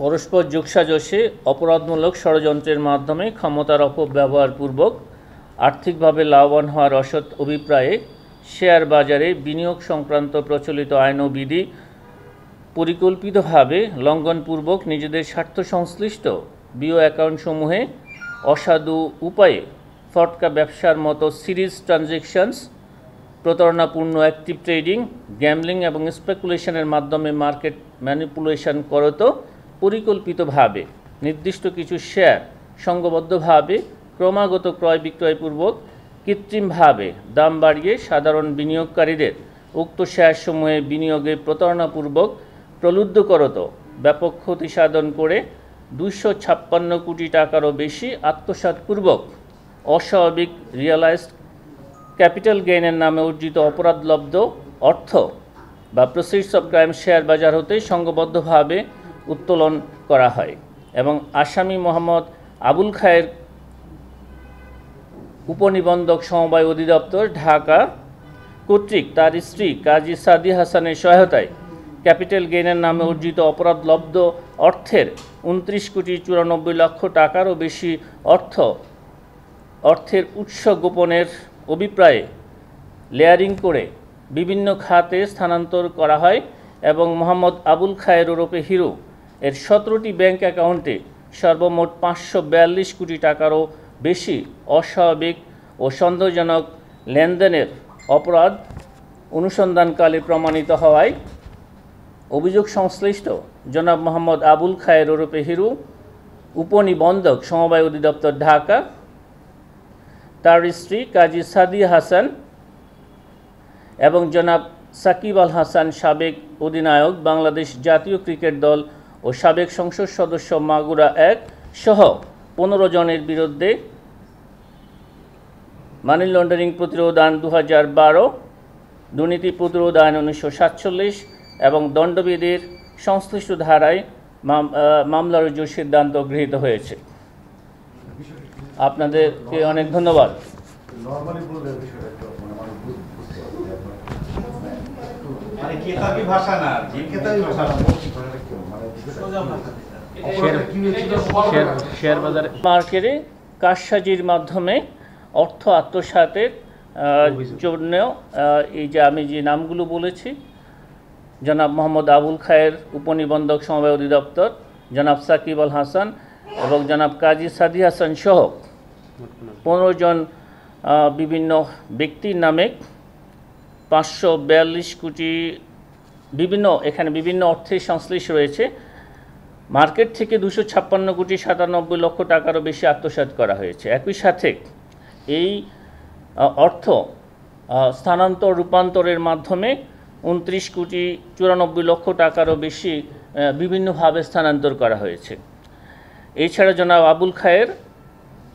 পরস্পর যোগসাজশে অপরাধমূলক ষড়যন্ত্রের মাধ্যমে ক্ষমতার অপব্যবহারপূর্বক আর্থিকভাবে লাভবান হওয়ার অসৎ অভিপ্রায়ে শেয়ার বাজারে বিনিয়োগ সংক্রান্ত প্রচলিত আইন ও বিধি পরিকল্পিতভাবে লঙ্ঘনপূর্বক নিজেদের স্বার্থ সংশ্লিষ্ট বিও অ্যাকাউন্টসমূহে অসাধু উপায়ে ফটকা ব্যবসার মতো সিরিজ ট্রানজ্যাকশনস, প্রতারণাপূর্ণ অ্যাক্টিভ ট্রেডিং, গ্যাম্বলিং এবং স্পেকুলেশনের মাধ্যমে মার্কেট ম্যানিপুলেশন করত পরিকল্পিতভাবে নির্দিষ্ট কিছু শেয়ার সংঘবদ্ধভাবে ক্রমাগত ক্রয় বিক্রয়পূর্বক কৃত্রিমভাবে দাম বাড়িয়ে সাধারণ বিনিয়োগকারীদের উক্ত শেয়ারসমূহে বিনিয়োগে প্রতারণাপূর্বক প্রলুব্ধ করত ব্যাপক ক্ষতি সাধন করে 256 কোটি টাকারও বেশি আত্মসাৎপূর্বক অস্বাভাবিক রিয়ালাইজড ক্যাপিটাল গেইনের নামে অর্জিত অপরাধলব্ধ অর্থ বা প্রসিডস অফ ক্রাইম শেয়ার বাজার হতে সংঘবদ্ধভাবে উত্তোলন করা হয় এবং আসামি মোহাম্মদ আবুল খায়ের উপনিবন্ধক সমবায় অধিদপ্তর ঢাকা কর্তৃক তার স্ত্রী কাজী সাদি হাসানের সহায়তায় ক্যাপিটাল গেইনের নামে অর্জিত অপরাধলব্ধ অর্থের 29,94,00,000 টাকারও বেশি অর্থের উৎস গোপনের অভিপ্রায়ে লেয়ারিং করে বিভিন্ন খাতে স্থানান্তর করা হয় এবং মোহাম্মদ আবুল খায়ের ওরফে হিরু এর 17টি ব্যাংক অ্যাকাউন্টে সর্বমোট 542 কোটি টাকারও বেশি অস্বাভাবিক ও সন্দেহজনক লেনদেনের অপরাধ অনুসন্ধানকালে প্রমাণিত হওয়ায় অভিযোগ সংশ্লিষ্ট জনাব মোহাম্মদ আবুল খায়ের ওরফে হিরু, উপনিবন্ধক সমবায় অধিদপ্তর ঢাকা, তার স্ত্রী কাজী সাদিয়া হাসান এবং জনাব সাকিব আল হাসান, সাবেক অধিনায়ক বাংলাদেশ জাতীয় ক্রিকেট দল ও সাবেক সংসদ সদস্য মাগুরা 1 সহ 15 জনের বিরুদ্ধে মানি লন্ডারিং প্রতিরোধ আইন 2012, দুর্নীতি প্রতিরোধ আইন 1947 এবং দণ্ডবিধির সংশ্লিষ্ট ধারায় মামলা রুজুর সিদ্ধান্ত গৃহীত হয়েছে। আপনাদেরকে অনেক ধন্যবাদ। শেয়ার বাজারে মার্কেটে কারসাজির মাধ্যমে অর্থ আত্মসাতের জন্য এই যে আমি যে নামগুলো বলেছি, জনাব মোহাম্মদ আবুল খায়ের উপনিবন্ধক সমবায় অধিদপ্তর, জনাব সাকিব আল হাসান এবং জনাব কাজী সাদি হাসান সহ 15 জন বিভিন্ন ব্যক্তির নামে 542 কোটি এখানে বিভিন্ন অর্থের সংশ্লিষ্ট রয়েছে। মার্কেট থেকে 256,97,00,000 টাকারও বেশি আত্মসাৎ করা হয়েছে। একই সাথে এই অর্থ স্থানান্তর রূপান্তরের মাধ্যমে 29,94,00,000 টাকারও বেশি বিভিন্নভাবে স্থানান্তর করা হয়েছে। এছাড়া জনাব আবুল খায়ের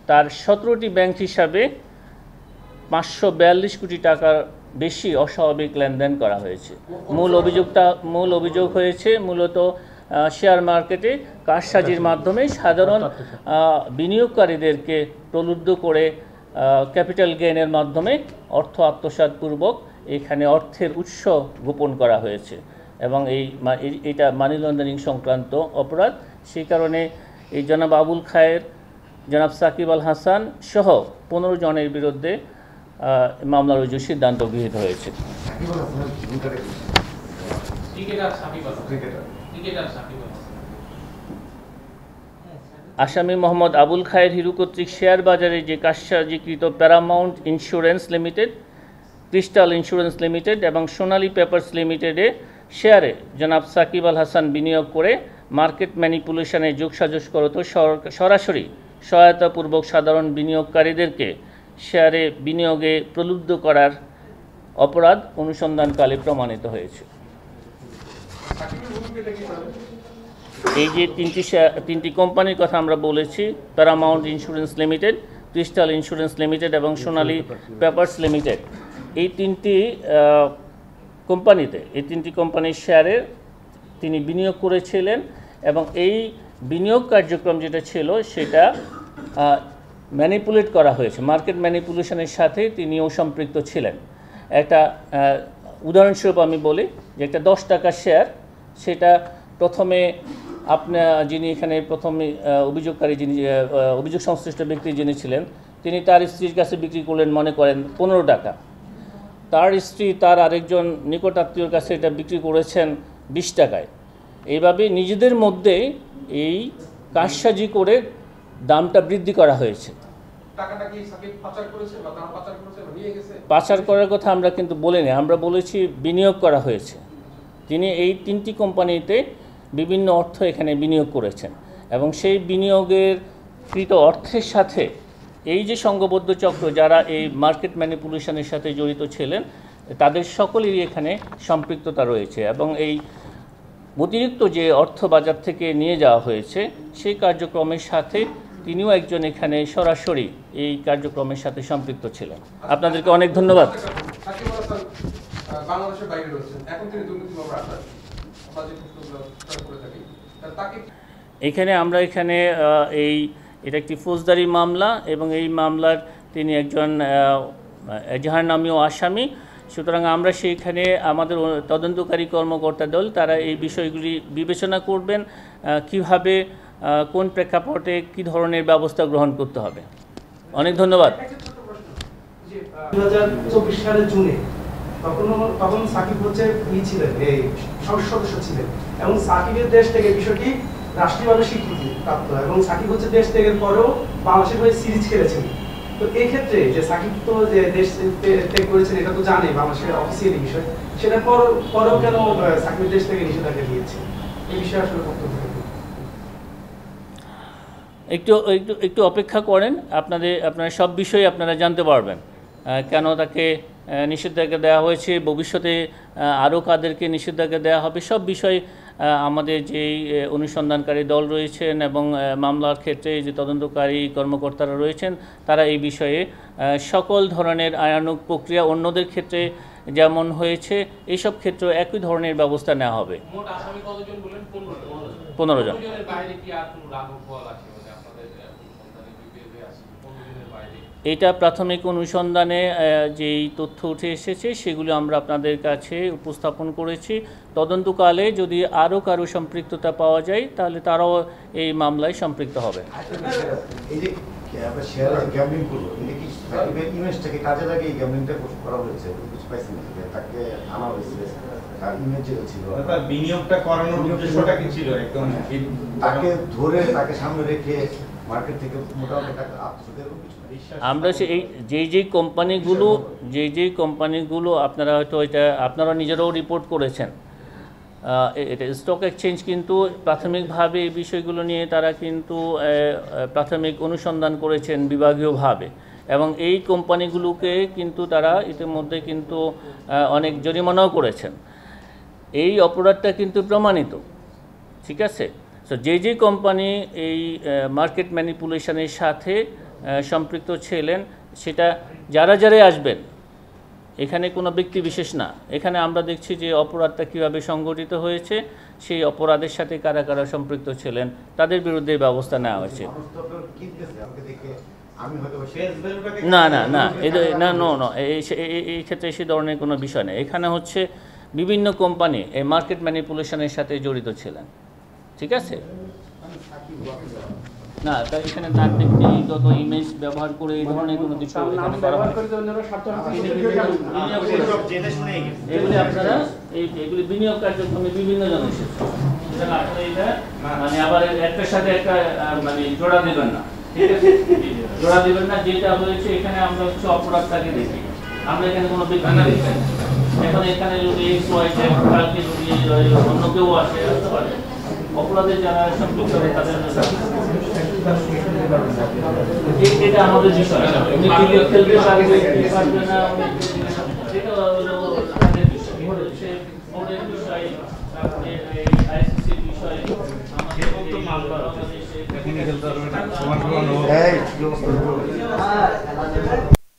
তার 17টি ব্যাংক হিসাবে 542 কোটি টাকার বেশি অস্বাভাবিক লেনদেন করা হয়েছে। মূল অভিযোগ হয়েছে মূলত শেয়ার মার্কেটে কারসাজির মাধ্যমে সাধারণ বিনিয়োগকারীদেরকে প্রলুব্ধ করে ক্যাপিটাল গেইনের মাধ্যমে অর্থ আত্মসাৎপূর্বক এখানে অর্থের উৎস গোপন করা হয়েছে এবং এটা মানি লন্ডারিং সংক্রান্ত অপরাধ। সেই কারণে এই জনাব আবুল খায়ের, জনাব সাকিব আল হাসান সহ 15 জনের বিরুদ্ধে মামলা রুজুর সিদ্ধান্ত গৃহীত হয়েছে। আসামি মোহাম্মদ আবুল খায়ের হিরু কর্তৃক শেয়ার বাজারে যে কারসাজিকৃত Paramount Insurance Limited, Crystal Insurance Limited এবং সোনালী পেপারস লিমিটেডে শেয়ারে জনাব সাকিব আল হাসান বিনিয়োগ করে মার্কেট ম্যানিপুলেশনে যোগসাজশ করত সরাসরি সহায়তাপূর্বক সাধারণ বিনিয়োগকারীদেরকে শেয়ারে বিনিয়োগে প্রলুব্ধ করার অপরাধ অনুসন্ধানকালে প্রমাণিত হয়েছে। এই যে তিনটি কোম্পানির কথা আমরা বলেছি, Paramount Insurance Limited, Crystal Insurance Limited এবং সোনালী পেপারস লিমিটেড, এই তিনটি কোম্পানির শেয়ারে তিনি বিনিয়োগ করেছিলেন এবং এই বিনিয়োগ কার্যক্রম যেটা ছিল সেটা ম্যানিপুলেট করা হয়েছে, মার্কেট ম্যানিপুলেশনের সাথে তিনিও সম্পৃক্ত ছিলেন। একটা উদাহরণস্বরূপ আমি বলি যে একটা 10 টাকার শেয়ার, সেটা প্রথমে আপনি যিনি এখানে প্রথমে অভিযোগকারী যিনি অভিযোগ সংশ্লিষ্ট ব্যক্তি যিনি ছিলেন, তিনি তার স্ত্রীর কাছে বিক্রি করলেন মনে করেন 15 টাকা। তার স্ত্রী তার আরেকজন নিকট আত্মীয়র কাছে এটা বিক্রি করেছেন 20 টাকায়। এইভাবে নিজেদের মধ্যে এই কারসাজি করে দামটা বৃদ্ধি করা হয়েছে। পাচার করার কথা আমরা কিন্তু বলিনি, আমরা বলেছি বিনিয়োগ করা হয়েছে। তিনি এই 3টি কোম্পানিতে বিভিন্ন অর্থ এখানে বিনিয়োগ করেছেন এবং সেই বিনিয়োগের কৃত অর্থের সাথে এই যে সংঘবদ্ধ চক্র যারা এই মার্কেট ম্যানিপুলেশনের সাথে জড়িত ছিলেন তাদের সকলেরই এখানে সম্পৃক্ততা রয়েছে এবং এই অতিরিক্ত যে অর্থ বাজার থেকে নিয়ে যাওয়া হয়েছে সেই কার্যক্রমের সাথে তিনিও একজন এখানে সরাসরি এই কার্যক্রমের সাথে সম্পৃক্ত ছিলেন। আপনাদেরকে অনেক ধন্যবাদ। এখানে আমরা এটা একটি ফৌজদারি মামলা এবং এই মামলার তিনি একজন এজাহার নামীয় আসামি। সুতরাং আমরা সেইখানে আমাদের তদন্তকারী কর্মকর্তা দল তারা এই বিষয়গুলি বিবেচনা করবেন, কিভাবে কোন প্রেক্ষাপটে কী ধরনের ব্যবস্থা গ্রহণ করতে হবে। অনেক ধন্যবাদ। 2024 সালের জুনে তখন সাকিব হচ্ছে ছিলেন, এই সংসদ সদস্য ছিলেন এবং সাকিবের দেশ থেকে বিষয়টি রাষ্ট্রীয়ভাবে স্বীকৃতি প্রাপ্ত এবং সাকিব হচ্ছে দেশ থেকে পরেও বাংলাদেশের হয়ে সিরিজ খেলেছেন। তো এই ক্ষেত্রে যে সাকিব তো যে দেশ ত্যাগ করেছেন এটা তো জানে বাংলাদেশের অফিসিয়ালি বিষয়, সেটা পরেও কেন সাকিবের দেশ থেকে নিষেধাজ্ঞা দিয়েছে, এই বিষয়ে আসলে বক্তব্য একটু অপেক্ষা করেন, আপনারা সব বিষয়ে আপনারা জানতে পারবেন কেন তাকে নিষেধাজ্ঞা দেওয়া হয়েছে, ভবিষ্যতে আরও কাদেরকে নিষেধাজ্ঞা দেওয়া হবে, সব বিষয় আমাদের যেই অনুসন্ধানকারী দল রয়েছেন এবং মামলার ক্ষেত্রে যে তদন্তকারী কর্মকর্তারা রয়েছেন তারা এই বিষয়ে সকল ধরনের আইনানুগ প্রক্রিয়া অন্যদের ক্ষেত্রে যেমন হয়েছে এইসব ক্ষেত্রে একই ধরনের ব্যবস্থা নেওয়া হবে। 15 জন। এটা প্রাথমিক অনুসন্ধানে যেই তথ্য উঠে এসেছে সেগুলো আমরা আপনাদের কাছে উপস্থাপন করেছি। তদন্তকালে যদি আরও কারো সম্পৃক্ততা পাওয়া যায় তাহলে তারাও এই মামলায় সম্পৃক্ত হবে। বিনিয়োগটা করানোর উদ্দেশ্যটা কি ছিল? একদম তাকে ধরে তাকে সামনে রেখে মার্কেট থেকে মোটামুটি টাকা আত্মসাতের আমরা যেই কোম্পানিগুলো আপনারা হয়তো এটা আপনারা নিজেরাও রিপোর্ট করেছেন, এটা স্টক এক্সচেঞ্জ কিন্তু প্রাথমিকভাবে এই বিষয়গুলো নিয়ে তারা কিন্তু প্রাথমিক অনুসন্ধান করেছেন বিভাগীয়ভাবে এবং এই কোম্পানিগুলোকে কিন্তু তারা ইতিমধ্যে কিন্তু অনেক জরিমানাও করেছেন। এই অপরাধটা কিন্তু প্রমাণিত, ঠিক আছে। সো যে কোম্পানি এই মার্কেট ম্যানিপুলেশনের সাথে সম্পৃক্ত ছিলেন সেটা যারা আসবেন, এখানে কোনো ব্যক্তি বিশেষ না, এখানে আমরা দেখছি যে অপরাধটা কীভাবে সংগঠিত হয়েছে, সেই অপরাধের সাথে কারা কারা সম্পৃক্ত ছিলেন তাদের বিরুদ্ধে ব্যবস্থা নেওয়া হয়েছে। না এই ক্ষেত্রে সে ধরনের কোনো বিষয় নেই। এখানে হচ্ছে বিভিন্ন কোম্পানি এই মার্কেট ম্যানিপুলেশনের সাথে জড়িত ছিলেন, ঠিক আছে। না তাই এখানে তার ব্যক্তিগত ইমেজ ব্যবহার করে এই ধরনের কোনো কিছু এখানে করা হয়। এগুলি আপনারা এগুলি বিনিয়োগ কার্যক্রমে বিভিন্ন জন এসেছে, মানে আবার একটার সাথে একটা মানে জোড়া দেবেন না, ঠিক আছে, জোড়া দেবেন না। যেটা হয়েছে এখানে আমরা হচ্ছে অপরাধটাকে দেখি, আমরা এখানে কোনো ব্যক্তি না দেখি। এখন এখানে যদি কালকে যদি অন্য কেউ আসতে পারে, অপরাধের যারা সম্পৃক্ত তাদের এটা আমাদের বিষয়। উনি ক্রিকেট খেলতে পারবে না, এটা হলো আমাদের বিষয়, বোর্ডের বিষয়, তারপরে আইসিসির বিষয়, আমাদের মামলা